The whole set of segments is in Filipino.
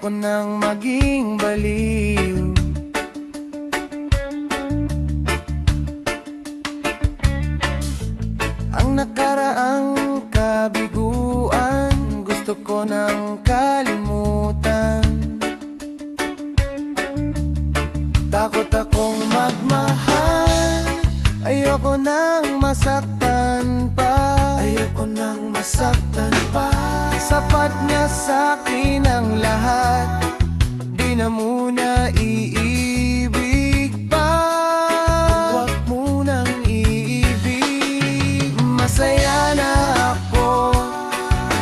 Ayoko nang maging baliw. Ang nakaraang kabiguan gusto ko nang kalimutan. Takot akong magmahal, ayoko nang masaktan pa. Ayoko nang masaktan pa. Sapat na sa'kin ang lahat, di na muna iibig pa. Huwag munang iibig. Masaya na ako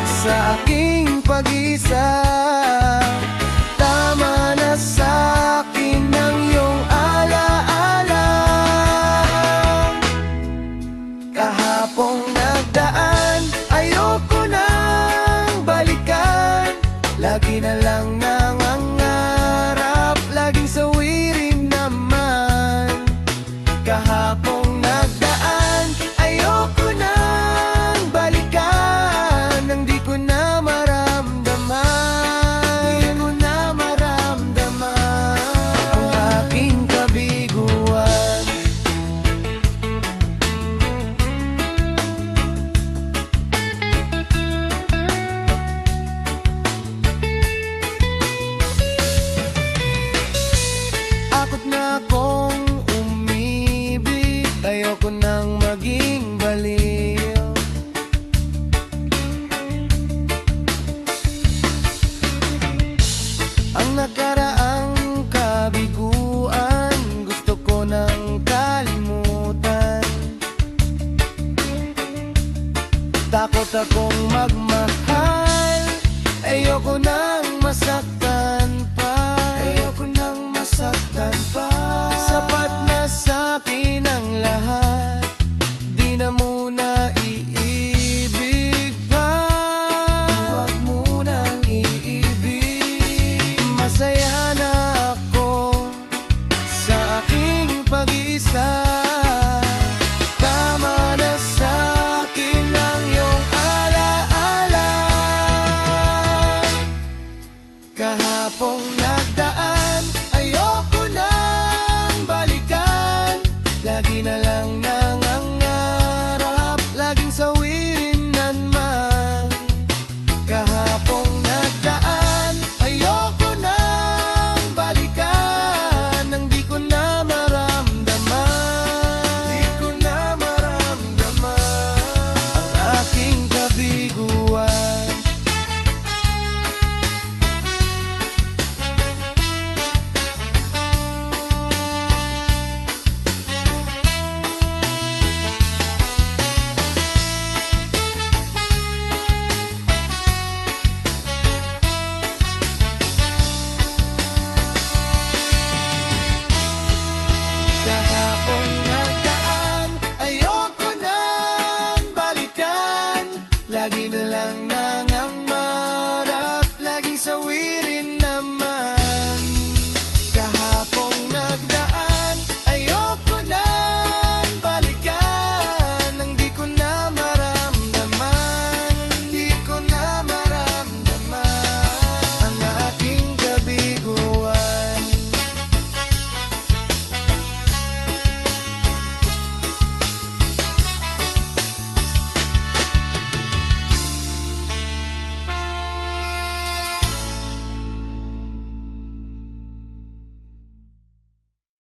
sa aking pag-isa. Tama na sa'kin ang iyong alaala. Kahapong nagdaan, ayoko nang balikan. Lagi na lang nangangarap, laging sawirin naman. Kahapong nagdaan, ayoko nang balikan. Nang di ko na maramdaman, di ko na maramdaman ang aking kabiguan. Takot na akong umibig, ayoko nang maging baliw. Ang nakaraang kabiguan gusto ko nang kalimutan. Takot akong magmahal, ayoko nang masaktan pa. Ayoko nang masaktan pa. Sapat na sa'kin ang lahat, di na muna iibig pa. Huwag munang iibig. Masaya na ako sa aking pag-iisa. Tama na sa'kin ang iyong alaala. Kahapong nagdaan,